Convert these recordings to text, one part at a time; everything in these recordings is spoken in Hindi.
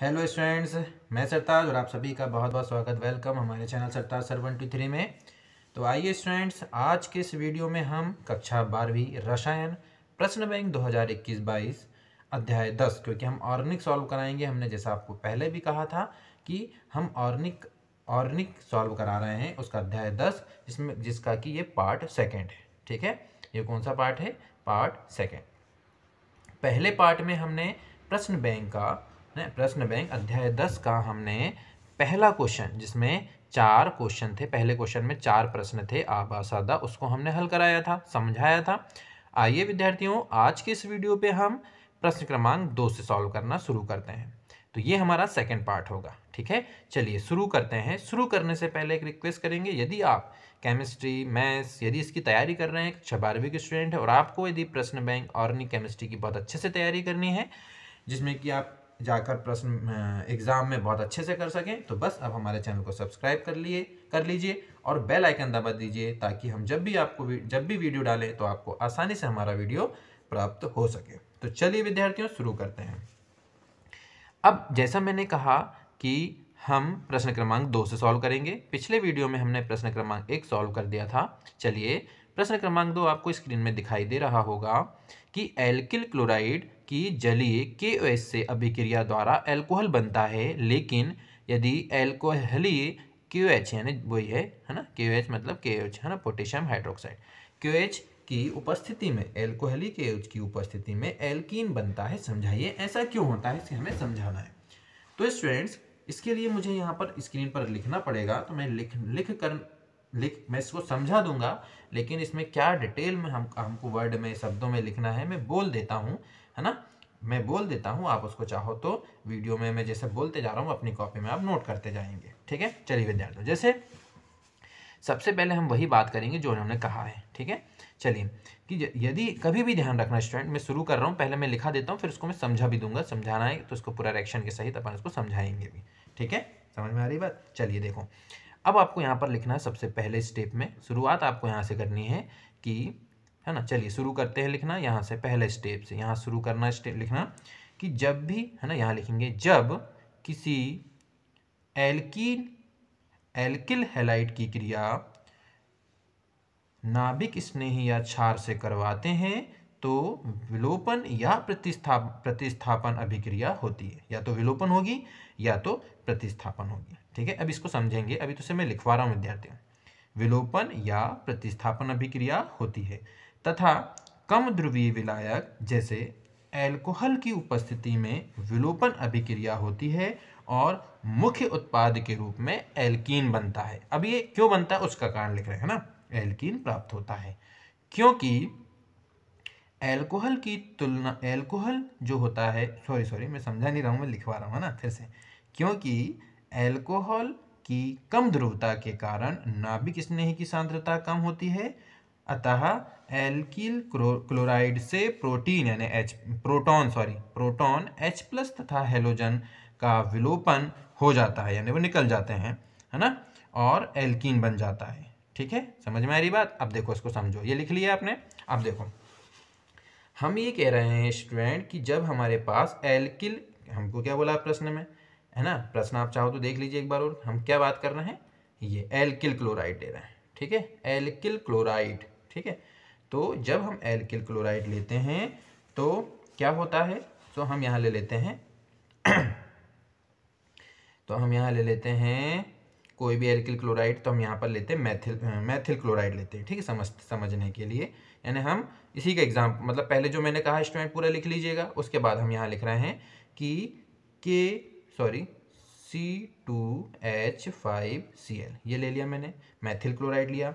हेलो स्टूडेंट्स, मैं सरताज और आप सभी का बहुत बहुत स्वागत वेलकम हमारे चैनल सरताज सर 123 में। तो आइए स्टूडेंट्स, आज के इस वीडियो में हम कक्षा 12वीं रसायन प्रश्न बैंक 2021-22 अध्याय 10, क्योंकि हम ऑर्निक सॉल्व कराएंगे। हमने जैसा आपको पहले भी कहा था कि हम ऑर्निक सॉल्व करा रहे हैं, उसका अध्याय 10 जिसका कि ये पार्ट सेकेंड है। ठीक है, ये कौन सा पार्ट है? Part second. पहले पार्ट में हमने प्रश्न बैंक अध्याय 10 का हमने पहला क्वेश्चन, जिसमें 4 क्वेश्चन थे, पहले क्वेश्चन में 4 प्रश्न थे आबा सादा, उसको हमने हल कराया था, समझाया था। आइए विद्यार्थियों, आज के इस वीडियो पे हम प्रश्न क्रमांक 2 से सॉल्व करना शुरू करते हैं। तो ये हमारा सेकंड पार्ट होगा। ठीक है, चलिए शुरू करते हैं। शुरू करने से पहले एक रिक्वेस्ट करेंगे, यदि आप केमिस्ट्री, मैथ्स यदि इसकी तैयारी कर रहे हैं, कक्षा 12वीं के स्टूडेंट है और आपको यदि प्रश्न बैंक ऑर्गेनिक केमिस्ट्री की बहुत अच्छे से तैयारी करनी है, जिसमें कि आप जाकर प्रश्न एग्जाम में बहुत अच्छे से कर सकें, तो बस अब हमारे चैनल को सब्सक्राइब कर लीजिए और बेल आइकन दबा दीजिए, ताकि हम जब भी वीडियो डालें तो आपको आसानी से हमारा वीडियो प्राप्त हो सके। तो चलिए विद्यार्थियों, शुरू करते हैं। अब जैसा मैंने कहा कि हम प्रश्न क्रमांक 2 से सॉल्व करेंगे। पिछले वीडियो में हमने प्रश्न क्रमांक 1 सॉल्व कर दिया था। चलिए, प्रश्न क्रमांक 2 आपको स्क्रीन में दिखाई दे रहा होगा कि एल्किल क्लोराइड की जलीय KOH से अभिक्रिया द्वारा अल्कोहल बनता है, लेकिन यदि अल्कोहलीय KOH यानी वही है ना, KOH मतलब KOH है ना, पोटेशियम हाइड्रोक्साइड, KOH की उपस्थिति में, अल्कोहलीय KOH की उपस्थिति में एल्कीन बनता है। समझाइए ऐसा क्यों होता है, इसे हमें समझाना है। तो स्टूडेंट्स, इसके लिए मुझे यहाँ पर स्क्रीन पर लिखना पड़ेगा, तो मैं मैं इसको समझा दूंगा, लेकिन इसमें क्या डिटेल में हमको वर्ड में, शब्दों में लिखना है मैं बोल देता हूँ, है ना, मैं बोल देता हूँ। आप उसको चाहो तो वीडियो में मैं जैसे बोलते जा रहा हूँ अपनी कॉपी में आप नोट करते जाएंगे। ठीक है, चलिए विद्यार्थियों, जैसे सबसे पहले हम वही बात करेंगे जो उन्होंने कहा है। ठीक है, चलिए, कि यदि कभी भी ध्यान रखना स्टूडेंट, मैं शुरू कर रहा हूँ, पहले मैं लिखा देता हूँ, फिर उसको मैं समझा भी दूंगा। समझाना है तो उसको पूरा रिएक्शन के सहित अपन इसको समझाएंगे भी। ठीक है, समझ में आ रही बात? चलिए देखो, अब आपको यहाँ पर लिखना है सबसे पहले स्टेप में, शुरुआत आपको यहाँ से करनी है कि, है ना, चलिए शुरू करते हैं लिखना यहाँ से, पहले स्टेप से यहाँ शुरू करना, स्टेप लिखना कि जब भी, है ना, यहाँ लिखेंगे जब किसी एल्किल हैलाइड की क्रिया नाभिक स्नेही या क्षार से करवाते हैं तो विलोपन या प्रतिस्थापन अभिक्रिया होती है। या तो विलोपन होगी या तो प्रतिस्थापन होगी। ठीक है, अब इसको समझेंगे, अभी तो से मैं लिखवा रहा हूँ विद्यार्थियों। विलोपन या प्रतिस्थापन अभिक्रिया होती है तथा कम ध्रुवीय विलायक जैसे अल्कोहल की उपस्थिति में विलोपन अभिक्रिया होती है और मुख्य उत्पाद के रूप में एल्कीन बनता है। अब ये क्यों बनता है उसका कारण लिख रहे हैं ना, एल्कीन प्राप्त होता है क्योंकि एल्कोहल जो होता है, सॉरी मैं समझा नहीं रहा हूँ, मैं लिखवा रहा हूँ ना फिर से, क्योंकि एल्कोहल की कम ध्रुवता के कारण नाभिक स्नेही की सांद्रता कम होती है, अतः एल्किल क्लोराइड से प्रोटॉन H+ तथा हेलोजन का विलोपन हो जाता है, यानी वो निकल जाते हैं, है ना, और एल्कीन बन जाता है। ठीक है, समझ में आ रही बात? अब देखो, इसको समझो, ये लिख लिया आपने। अब देखो, हम ये कह रहे हैं स्टूडेंट कि जब हमारे पास एल्किल, हमको क्या बोला प्रश्न में, है ना, प्रश्न आप चाहो तो देख लीजिए एक बार और, हम क्या बात कर रहे हैं, ये एल्किल क्लोराइड दे रहे हैं। ठीक है, एल्किल क्लोराइड। ठीक है, तो जब हम एल्किल क्लोराइड लेते हैं तो क्या होता है, तो हम यहाँ ले लेते हैं तो हम यहाँ ले लेते हैं कोई भी एल्किल क्लोराइड, तो हम यहाँ पर लेते हैं मैथिल क्लोराइड लेते हैं। ठीक है, समझने के लिए, यानी हम इसी का एग्जाम, मतलब पहले जो मैंने कहा स्टूडेंट पूरा लिख लीजिएगा, उसके बाद हम यहाँ लिख रहे हैं कि C2H5Cl, ये ले लिया मैंने, मैथिल क्लोराइड लिया।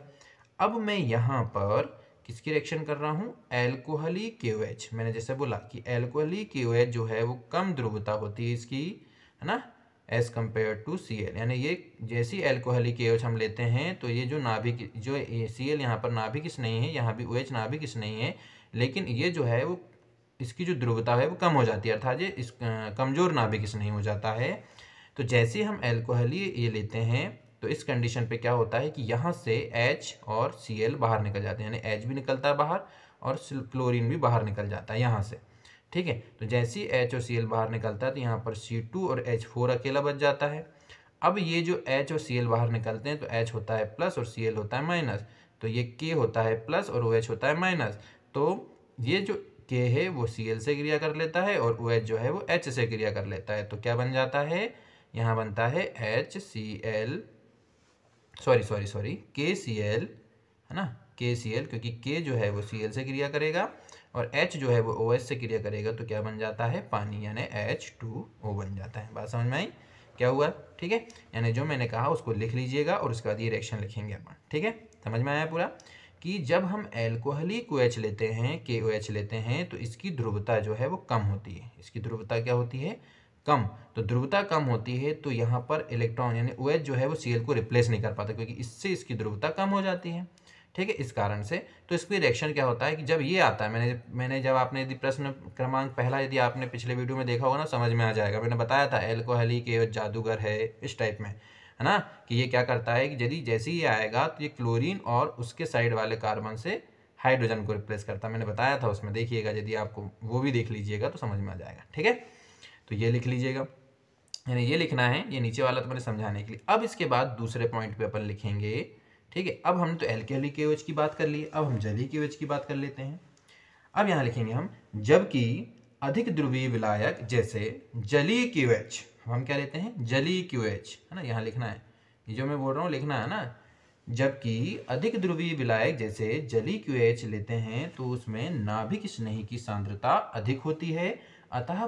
अब मैं यहाँ पर किसकी रिएक्शन कर रहा हूँ, एल्कोहली KOH। मैंने जैसे बोला कि एल्कोहली KOH जो है वो कम ध्रुवता होती है इसकी, है ना, एज कम्पेयर टू Cl, यानी ये जैसी एल्कोहली KOH हम लेते हैं तो ये जो नाभिक, जो Cl यहाँ पर नाभिक स्नेही है, यहाँ भी OH नाभिक स्नेही है, लेकिन ये जो है वो इसकी जो ध्रुवता है वो कम हो जाती है, अर्थात ये इस कमजोर नाभिक स्नेही हो जाता है। तो जैसे हम एल्कोहली ये लेते हैं तो इस कंडीशन पे क्या होता है कि यहाँ से H और Cl बाहर निकल जाते हैं, यानी H भी निकलता है बाहर और क्लोरीन भी बाहर निकल जाता है यहाँ से। ठीक है। तो जैसे ही H और Cl बाहर निकलता है तो यहाँ पर C2 और H4 अकेला बच जाता है। अब ये जो H और Cl बाहर निकलते हैं तो H होता है प्लस और Cl होता है माइनस, तो ये K होता है प्लस और OH होता है माइनस। तो ये जो K है वो Cl से क्रिया कर लेता है और OH जो है वो H से क्रिया कर लेता है। तो क्या बन जाता है, यहाँ बनता है HCl, सॉरी KCl, है ना, KCl, क्योंकि K जो है वो Cl से क्रिया करेगा और H जो है वो OH से क्रिया करेगा, तो क्या बन जाता है, पानी, यानी H2O बन जाता है। बात समझ में आई क्या हुआ? ठीक है, यानी जो मैंने कहा उसको लिख लीजिएगा और उसके बाद ये रिएक्शन लिखेंगे अपन। ठीक है, समझ में आया पूरा कि जब हम एल्कोहलिक OH लेते हैं, KOH लेते हैं, तो इसकी ध्रुवता जो है वो कम होती है। इसकी ध्रुवता क्या होती है, कम। तो ध्रुवता कम होती है तो यहाँ पर इलेक्ट्रॉन यानी OH जो है वो Cl को रिप्लेस नहीं कर पाता, क्योंकि इससे इसकी ध्रुवता कम हो जाती है। ठीक है, इस कारण से तो इसकी रिएक्शन क्या होता है कि जब ये आता है, मैंने जब आपने यदि प्रश्न क्रमांक पहला यदि आपने पिछले वीडियो में देखा होगा ना, समझ में आ जाएगा। मैंने बताया था एल्कोहलिक OH जादूगर है, इस टाइप में, है ना, कि ये क्या करता है कि यदि जैसे ही ये आएगा तो ये क्लोरीन और उसके साइड वाले कार्बन से हाइड्रोजन को रिप्लेस करता है। मैंने बताया था उसमें, देखिएगा, यदि आपको वो भी देख लीजिएगा तो समझ में आ जाएगा। ठीक है, तो ये लिख लीजिएगा, यानी ये लिखना है, ये नीचे वाला तो मैंने समझाने के लिए। अब इसके बाद दूसरे पॉइंट पे अपन लिखेंगे। ठीक है, अब हमने तो एल्कोहलिक OH की बात कर ली, अब हम जलीय OH की बात कर लेते हैं। अब यहाँ लिखेंगे हम, जबकि अधिक ध्रुवीय विलायक जैसे जलीय QH, हम क्या लेते हैं, जलीय QH, है ना, यहाँ लिखना है, ये जो मैं बोल रहा हूँ लिखना है ना। जबकि अधिक ध्रुवीय विलायक जैसे जलीय QH लेते हैं तो उसमें नाभिक स्नेही की सांद्रता अधिक होती है, अतः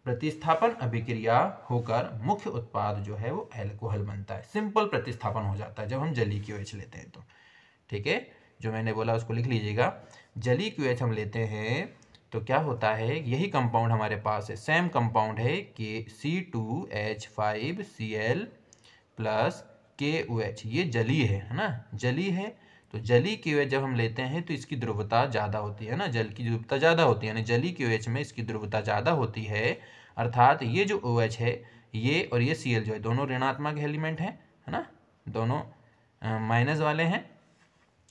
प्रतिस्थापन अभिक्रिया होकर मुख्य उत्पाद जो है वो अल्कोहल बनता है। सिंपल प्रतिस्थापन हो जाता है जब हम जलीय QH लेते हैं तो। ठीक है, जो मैंने बोला उसको लिख लीजिएगा। जलीय QH हम लेते हैं तो क्या होता है, यही कंपाउंड हमारे पास है, सेम कंपाउंड है कि C2H5Cl प्लस KOH, ये जलीय है ना, जलीय है। तो जलीय QH जब हम लेते हैं तो इसकी ध्रुवता ज़्यादा होती है ना, जल की ध्रुवता ज़्यादा होती है, यानी जलीय QH में इसकी ध्रुवता ज़्यादा होती है। अर्थात ये जो OH है ये और ये Cl जो है दोनों ऋणात्मक एलिमेंट है ना, दोनों माइनस वाले हैं,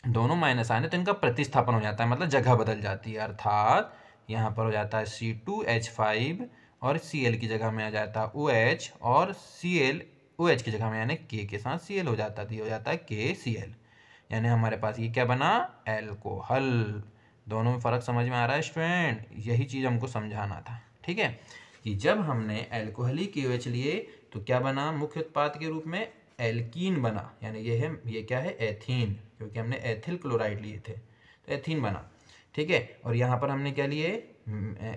दोनों माइनस आने तो इनका प्रतिस्थापन हो जाता है, मतलब जगह बदल जाती है। अर्थात यहाँ पर हो जाता है C2H5 और Cl की जगह में आ जाता है OH, और Cl OH की जगह में यानी K के साथ Cl हो जाता है, तो ये हो जाता है KCl, यानी हमारे पास ये क्या बना, एल्कोहल। दोनों में फ़र्क समझ में आ रहा है स्टूडेंट? यही चीज़ हमको समझाना था। ठीक है, कि जब हमने एल्कोहलिक OH लिए तो क्या बना, मुख्य उत्पाद के रूप में एल्कीन बना, यानी ये क्या है, एथीन, क्योंकि हमने एथिल क्लोराइड लिए थे तो एथीन बना। ठीक है, और यहाँ पर हमने क्या लिए,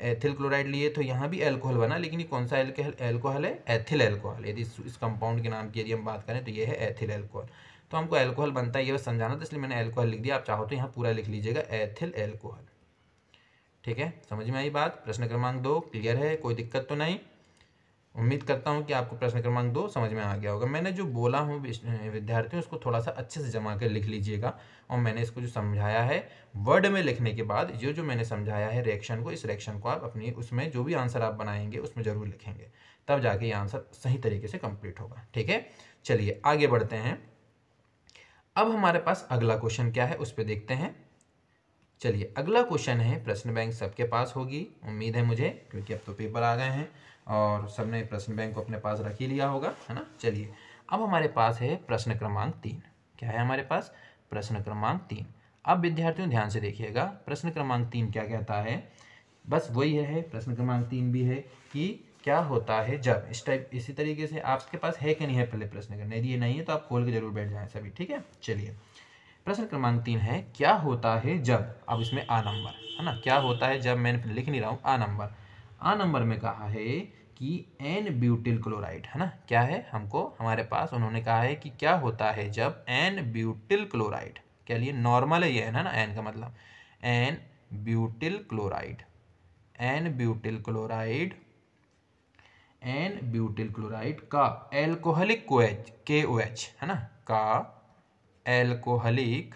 एथिल क्लोराइड लिए, तो यहाँ भी एल्कोहल बना, लेकिन ये कौन सा एल्कोहल है, एथिल एल्कोहल। यदि इस कंपाउंड के नाम की यदि हम बात करें तो ये है एथिल एल्कोहल। तो हमको एल्कोहल बनता है ये बस समझाना था, इसलिए मैंने एल्कोहल लिख दिया। आप चाहो तो यहाँ पूरा लिख लीजिएगा, एथिल एल्कोहल। ठीक है, समझ में आई बात? प्रश्न क्रमांक 2 क्लियर है, कोई दिक्कत तो नहीं? उम्मीद करता हूँ कि आपको प्रश्न क्रमांक 2 समझ में आ गया होगा। मैंने जो बोला हूँ विद्यार्थियों, उसको थोड़ा सा अच्छे से जमा कर लिख लीजिएगा, और मैंने इसको जो समझाया है वर्ड में लिखने के बाद जो मैंने समझाया है रिएक्शन को, इस रिएक्शन को आप अपनी उसमें जो भी आंसर आप बनाएंगे उसमें ज़रूर लिखेंगे, तब जाके ये आंसर सही तरीके से कंप्लीट होगा। ठीक है, चलिए आगे बढ़ते हैं। अब हमारे पास अगला क्वेश्चन क्या है उस पर देखते हैं। चलिए अगला क्वेश्चन है, प्रश्न बैंक सबके पास होगी उम्मीद है मुझे, क्योंकि अब तो पेपर आ गए हैं और सबने प्रश्न बैंक को अपने पास रख ही लिया होगा, है ना। चलिए अब हमारे पास है प्रश्न क्रमांक 3। क्या है हमारे पास, प्रश्न क्रमांक 3। अब विद्यार्थियों ध्यान से देखिएगा, प्रश्न क्रमांक 3 क्या कहता है, बस वही है, प्रश्न क्रमांक 3 भी है कि क्या होता है जब, इसी तरीके से आपके पास है कि नहीं है पहले प्रश्न करना, यदि ये नहीं है तो आप खोल के जरूर बैठ जाएं सभी। ठीक है, चलिए प्रश्न क्रमांक 3 है, क्या होता है जब, अब इसमें आ नंबर है ना, क्या होता है जब, मैंने लिख नहीं रहा हूँ, आ नंबर में कहा है कि एन ब्यूटिल क्लोराइड, है ना, क्या है हमको, हमारे पास उन्होंने कहा है कि क्या होता है जब एन ब्यूटिल क्लोराइड, क्या लिए नॉर्मल है ये है ना, एन का मतलब N butyl chloride, N butyl chloride का एल्कोहलिक KOH, है ना, का एल्कोहलिक,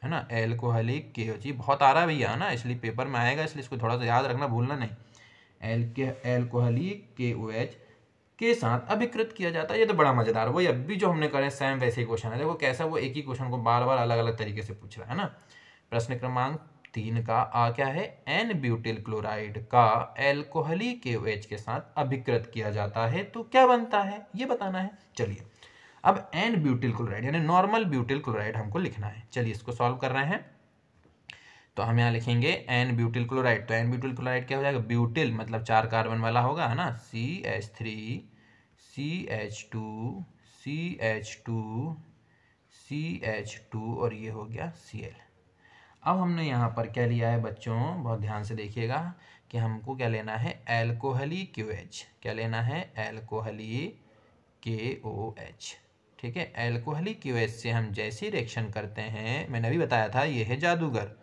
है ना, एल्कोहलिक KOH, ये बहुत आ रहा है भैया, है ना, इसलिए पेपर में आएगा, इसलिए इसको थोड़ा सा याद रखना, भूलना नहीं। एल्कोहलिक KOH के साथ अभिकृत किया जाता है। ये तो बड़ा मजेदार, वही अभी जो हमने करे सेम वैसे ही क्वेश्चन है। देखो कैसा, वो एक ही क्वेश्चन को बार बार अलग अलग तरीके से पूछ रहा है ना। प्रश्न क्रमांक 3 का आ क्या है, एन ब्यूटिल क्लोराइड का एल्कोहली KOH के साथ अभिकृत किया जाता है तो क्या बनता है ये बताना है। चलिए अब एन ब्यूटिल क्लोराइड यानी नॉर्मल ब्यूटिल क्लोराइड हमको लिखना है। चलिए इसको सॉल्व कर रहे हैं। तो हम यहाँ लिखेंगे एन ब्यूटिल क्लोराइड। तो एन ब्यूटिल क्लोराइड क्या हो जाएगा, ब्यूटिल मतलब 4 कार्बन वाला होगा, है ना, CH3 CH2 CH2 CH2 और ये हो गया Cl। अब हमने यहाँ पर क्या लिया है बच्चों, बहुत ध्यान से देखिएगा कि हमको क्या लेना है, एल्कोहली KOH। क्या लेना है, एल्कोहली KOH। ठीक है, एल्कोहली KOH से हम जैसी रिएक्शन करते हैं, मैंने अभी बताया था ये है जादूगर।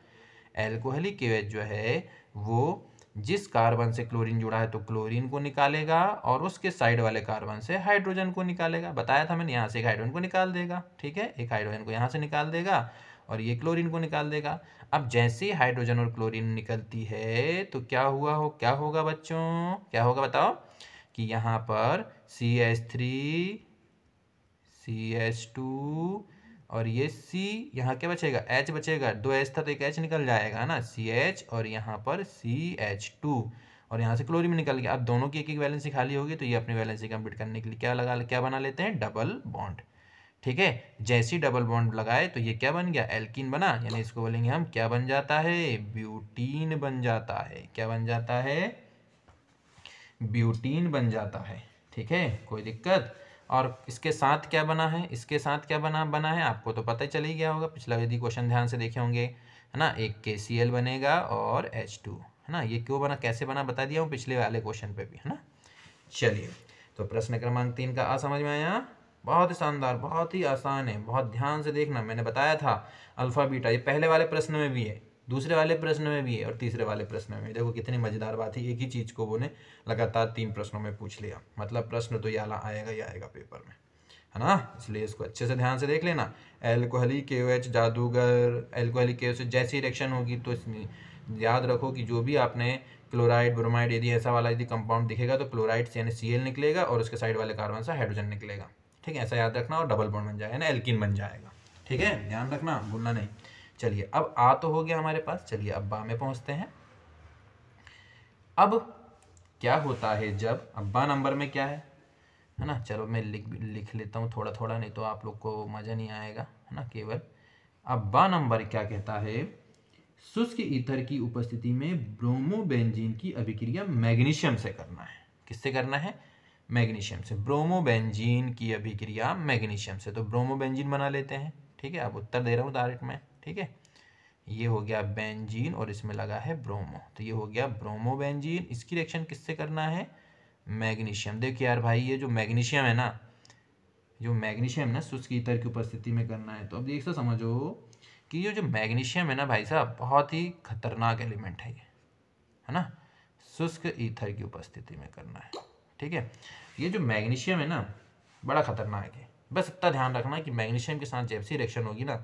एल्कोहली KOH जो है वो जिस कार्बन से क्लोरीन जुड़ा है तो क्लोरीन को निकालेगा और उसके साइड वाले कार्बन से हाइड्रोजन को निकालेगा। बताया था मैंने, यहाँ से एक हाइड्रोजन को निकाल देगा। ठीक है, एक हाइड्रोजन को यहाँ से निकाल देगा और ये क्लोरीन को निकाल देगा। अब जैसे ही हाइड्रोजन और क्लोरीन निकलती है तो क्या क्या होगा बच्चों, क्या होगा बताओ, कि यहाँ पर CH3 CH2 और ये C, यहाँ क्या बचेगा, H बचेगा। 2 H था तो एक H निकल जाएगा ना, CH और यहाँ पर CH2 और यहाँ से क्लोरीन निकल गया। अब दोनों की एक एक वैलेंसी खाली होगी तो ये अपनी वैलेंसी कंप्लीट करने के लिए क्या बना लेते हैं, डबल बॉन्ड। ठीक है, जैसे ही डबल बॉन्ड लगाए तो ये क्या बन गया, एल्कीन बना, यानी इसको बोलेंगे हम क्या बन जाता है, ब्यूटीन बन जाता है। क्या बन जाता है, ब्यूटीन बन जाता है। ठीक है, कोई दिक्कत। और इसके साथ क्या बना है, इसके साथ क्या बना है आपको तो पता ही चल ही गया होगा, पिछला यदि क्वेश्चन ध्यान से देखे होंगे, है ना, एक KCl बनेगा और H2, है ना। ये क्यों बना, कैसे बना बता दिया हूँ पिछले वाले क्वेश्चन पे भी, है ना। चलिए तो प्रश्न क्रमांक 3 का आ समझ में आया, बहुत ही शानदार, बहुत ही आसान है, बहुत ध्यान से देखना। मैंने बताया था अल्फा बीटा, ये पहले वाले प्रश्न में भी है, दूसरे वाले प्रश्न में भी है और तीसरे वाले प्रश्न में। देखो कितनी मजेदार बात है, एक ही चीज को वो ने लगातार 3 प्रश्नों में पूछ लिया, मतलब प्रश्न तो ये आएगा ही आएगा पेपर में, है ना। इसलिए इसको अच्छे से ध्यान से देख लेना। एल्कोहली KOH जादूगर, एल्कोहली KOH जैसी रिएक्शन होगी तो इसमें याद रखो कि जो भी आपने क्लोराइड ब्रोमाइड यदि ऐसा वाला यदि कंपाउंड दिखेगा तो क्लोराइड से यानी Cl निकलेगा और उसके साइड वाले कार्बन से हाइड्रोजन निकलेगा। ठीक है, ऐसा याद रखना और डबल बॉन्ड बन जाएगा ना, एल्कीन बन जाएगा। ठीक है, ध्यान रखना, भूलना नहीं। चलिए अब आ तो हो गया हमारे पास, चलिए अब बा में पहुंचते हैं। अब क्या होता है जब, अब बा नंबर में क्या है ना, चलो मैं लिख लेता हूँ थोड़ा थोड़ा, नहीं तो आप लोग को मज़ा नहीं आएगा, है ना, केवल। अब बा नंबर क्या कहता है, शुष्क ईथर की उपस्थिति में ब्रोमोबेंजीन की अभिक्रिया मैग्नीशियम से करना है। किससे करना है, मैग्नीशियम से। ब्रोमोबेंजीन की अभिक्रिया मैग्नीशियम से, तो ब्रोमोबेंजीन बना लेते हैं। ठीक है, अब उत्तर दे रहा हूँ डायरेक्ट में। ठीक है, ये हो गया बेंजीन और इसमें लगा है ब्रोमो, तो ये हो गया ब्रोमोबेंजीन। इसकी रिएक्शन किससे करना है, मैग्नीशियम। देखिए यार भाई, ये जो मैग्नीशियम है ना, जो मैग्नीशियम ना शुष्क ईथर की उपस्थिति में करना है, तो अब एक से समझो कि ये जो मैग्नीशियम है ना भाई साहब, बहुत ही खतरनाक एलिमेंट है ये, है ना, शुष्क ईथर की उपस्थिति में करना है। ठीक है, ये जो मैग्नीशियम है ना बड़ा खतरनाक है। बस इतना ध्यान रखना कि मैग्नीशियम के साथ जैसी रिएक्शन होगी ना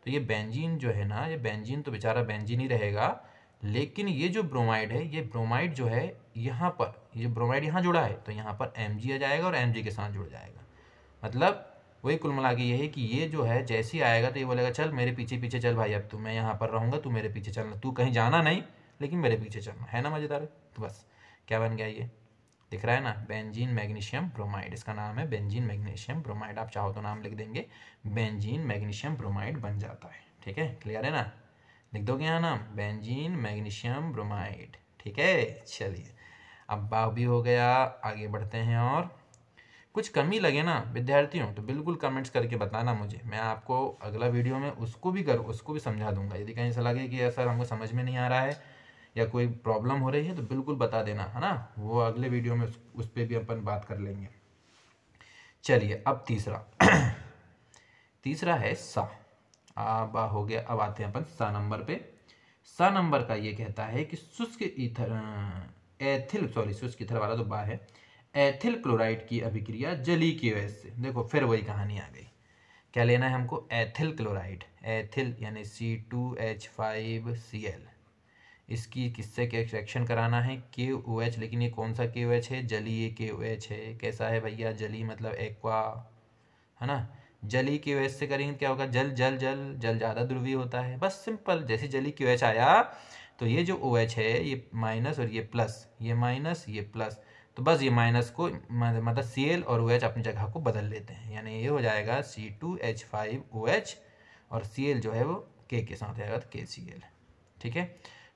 तो ये बेंजीन जो है ना, ये बेंजीन तो बेचारा बेंजीन ही रहेगा, लेकिन ये जो ब्रोमाइड है, ये ब्रोमाइड जो है यहाँ पर, ये ब्रोमाइड यहाँ जुड़ा है तो यहाँ पर Mg आ जाएगा और Mg के साथ जुड़ जाएगा। मतलब वही कुल मिला के ये है कि ये जो है जैसे ही आएगा तो ये बोलेगा चल मेरे पीछे पीछे चल भाई, अब तू, मैं यहाँ पर रहूँगा, तू मेरे पीछे चलना, तू कहीं जाना नहीं लेकिन मेरे पीछे चलना, है ना मज़ेदार। तो बस क्या बन गया, ये दिख रहा है ना, बेंजीन मैग्नीशियम ब्रोमाइड, इसका नाम है बेंजीन मैग्नीशियम ब्रोमाइड। आप चाहो तो नाम लिख देंगे, बेंजीन मैग्नीशियम ब्रोमाइड बन जाता है। ठीक है, क्लियर है ना, लिख दोगे यहाँ नाम, बेंजीन मैग्नीशियम ब्रोमाइड। ठीक है, चलिए अब बा भी हो गया, आगे बढ़ते हैं। और कुछ कमी लगे ना विद्यार्थियों तो बिल्कुल कमेंट्स करके बताना मुझे, मैं आपको अगला वीडियो में उसको भी समझा दूंगा। यदि कहीं से लगे कि सर हमको समझ में नहीं आ रहा है या कोई प्रॉब्लम हो रही है तो बिल्कुल बता देना, है ना, वो अगले वीडियो में उस पर भी अपन बात कर लेंगे। चलिए अब तीसरा है सा। अब हो गया, अब आते हैं अपन सा नंबर पे। सा नंबर का ये कहता है कि शुष्क ईथर वाला तो बा है, एथिल क्लोराइड की अभिक्रिया जलीय KOH से। देखो फिर वही कहानी आ गई, क्या लेना है हमको, एथिल क्लोराइड, एथिल यानी C2H5Cl, इसकी किससे रिएक्शन कराना है, KOH। लेकिन ये कौन सा KOH है, जलीय KOH है। कैसा है भैया, जलीय मतलब एक्वा, है ना, जली की OH से करेंगे क्या होगा, जल जल जल जल ज़्यादा ध्रुवीय होता है, बस सिंपल। जैसे जली की OH आया तो ये जो OH है ये माइनस और ये प्लस, ये माइनस ये प्लस, तो बस ये माइनस को मतलब Cl और OH अपनी जगह को बदल लेते हैं, यानी ये हो जाएगा C2H5OH और Cl जो है वो K के साथ आएगा तो KCl। ठीक है,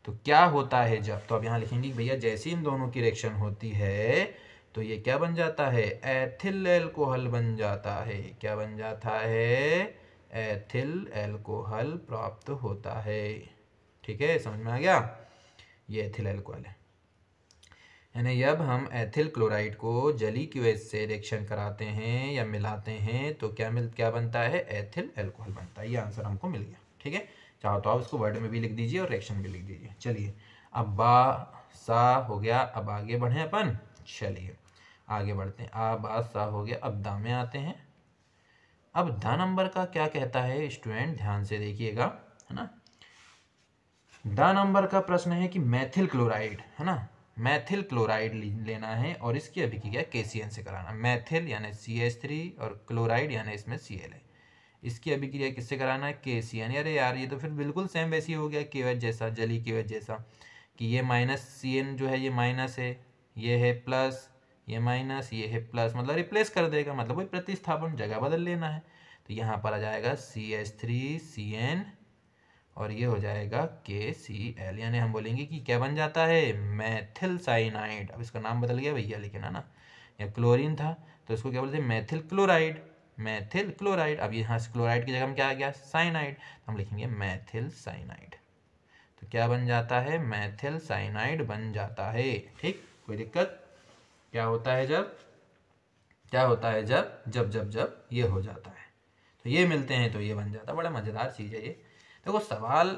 तो क्या होता है जब, तो अब यहाँ लिखेंगे भैया जैसे इन दोनों की रिएक्शन होती है तो ये क्या बन जाता है, एथिल एल्कोहल बन जाता है। क्या बन जाता है, एथिल एल्कोहल प्राप्त होता है। ठीक है, समझ में आ गया, ये एथिल एल्कोहल है। यानी जब हम एथिल क्लोराइड को जली की वजह से रिएक्शन कराते हैं या मिलाते हैं तो क्या बनता है, एथिल एल्कोहल बनता है। ये आंसर हमको मिल गया। ठीक है, चाहो तो आप इसको वर्ड में भी लिख दीजिए और रिएक्शन भी लिख दीजिए। चलिए, अब बा सा हो गया, अब आगे बढ़े अपन। चलिए आगे बढ़ते हैं, आ बा सा हो गया, अब दा में आते हैं। अब दा नंबर का क्या कहता है स्टूडेंट, ध्यान से देखिएगा, है ना। दा नंबर का प्रश्न है कि मैथिल क्लोराइड, है ना, मैथिल क्लोराइड लेना है और इसकी अभिक्रिया KCN से कराना। मैथिल यानी CH3 और क्लोराइड यानी इसमें Cl है, इसकी अभिक्रिया किससे कराना है, KCN। अरे यार ये तो फिर बिल्कुल सेम वैसे ही हो गया KOH जैसा, जली KOH जैसा, कि ये माइनस CN जो है ये माइनस है, ये है प्लस, ये माइनस, ये है प्लस, मतलब रिप्लेस कर देगा, मतलब वही प्रतिस्थापन, जगह बदल लेना है। तो यहाँ पर आ जाएगा CH3CN और ये हो जाएगा KCl, यानी हम बोलेंगे कि क्या बन जाता है, मैथिल साइनाइड। अब इसका नाम बदल गया भैया, लेकिन है ना, या क्लोरीन था तो इसको क्या बोलते हैं, मैथिल क्लोराइड, मैथिल क्लोराइड। अब यहाँ से क्लोराइड की जगह में क्या आ गया, साइनाइड, तो हम लिखेंगे मैथिल साइनाइड। तो क्या बन जाता है, मैथिल साइनाइड बन जाता है। ठीक, कोई दिक्कत, क्या होता है जब, क्या होता है जब जब जब जब ये हो जाता है तो ये मिलते हैं तो ये बन जाता है। बड़ा मज़ेदार चीज़ है ये। देखो सवाल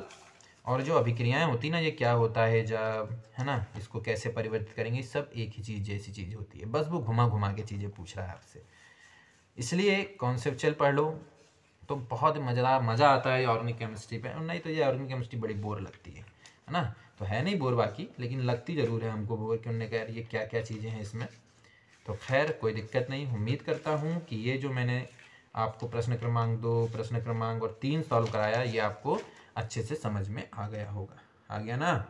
और जो अभिक्रियाएं होती ना, ये क्या होता है जब, है ना, इसको कैसे परिवर्तित करेंगे, सब एक ही चीज़ जैसी चीज़ होती है, बस वो घुमा घुमा के चीज़ें पूछ रहा है आपसे। इसलिए कॉन्सेप्चुअल पढ़ लो तो बहुत मज़ेदार, मज़ा आता है ऑर्गेनिक केमिस्ट्री पे। और नहीं तो ये ऑर्गेनिक केमिस्ट्री बड़ी बोर लगती है ना, तो है नहीं बोर बाकी, लेकिन लगती ज़रूर है हमको बोर, कि उन्होंने कहा ये क्या क्या चीज़ें हैं इसमें। तो खैर कोई दिक्कत नहीं, उम्मीद करता हूँ कि ये जो मैंने आपको प्रश्न क्रमांक 2, प्रश्न क्रमांक और 3 सॉल्व कराया, ये आपको अच्छे से समझ में आ गया होगा। आ गया ना।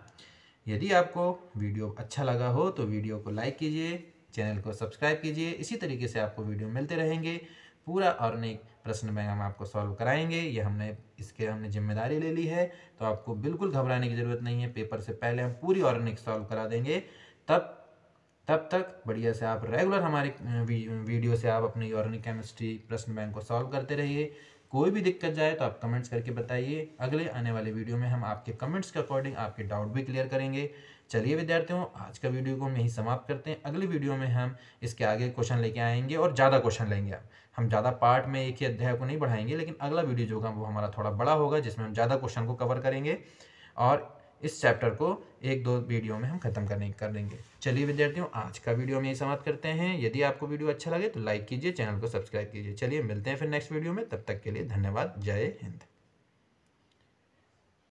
यदि आपको वीडियो अच्छा लगा हो तो वीडियो को लाइक कीजिए, चैनल को सब्सक्राइब कीजिए। इसी तरीके से आपको वीडियो मिलते रहेंगे। पूरा ऑर्गेनिक प्रश्न बैंक हम आपको सॉल्व कराएंगे, ये हमने जिम्मेदारी ले ली है, तो आपको बिल्कुल घबराने की ज़रूरत नहीं है। पेपर से पहले हम पूरी ऑर्गेनिक सॉल्व करा देंगे। तब तक बढ़िया से आप रेगुलर हमारे वीडियो से आप अपनी ऑर्गेनिक केमिस्ट्री प्रश्न बैंक को सॉल्व करते रहिए। कोई भी दिक्कत जाए तो आप कमेंट्स करके बताइए। अगले आने वाले वीडियो में हम आपके कमेंट्स के अकॉर्डिंग आपके डाउट भी क्लियर करेंगे। चलिए विद्यार्थियों, आज का वीडियो को हम यहीं समाप्त करते हैं। अगली वीडियो में हम इसके आगे क्वेश्चन लेके आएंगे और ज़्यादा क्वेश्चन लेंगे। हम ज़्यादा पार्ट में एक ही अध्याय को नहीं बढ़ाएंगे, लेकिन अगला वीडियो जो होगा वो हमारा थोड़ा बड़ा होगा, जिसमें हम ज़्यादा क्वेश्चन को कवर करेंगे और इस चैप्टर को 1-2 वीडियो में हम खत्म कर देंगे। चलिए विद्यार्थियों, आज का वीडियो हम यही समाप्त करते हैं। यदि आपको वीडियो अच्छा लगे तो लाइक कीजिए, चैनल को सब्सक्राइब कीजिए। चलिए मिलते हैं फिर नेक्स्ट वीडियो में, तब तक के लिए धन्यवाद। जय हिंद।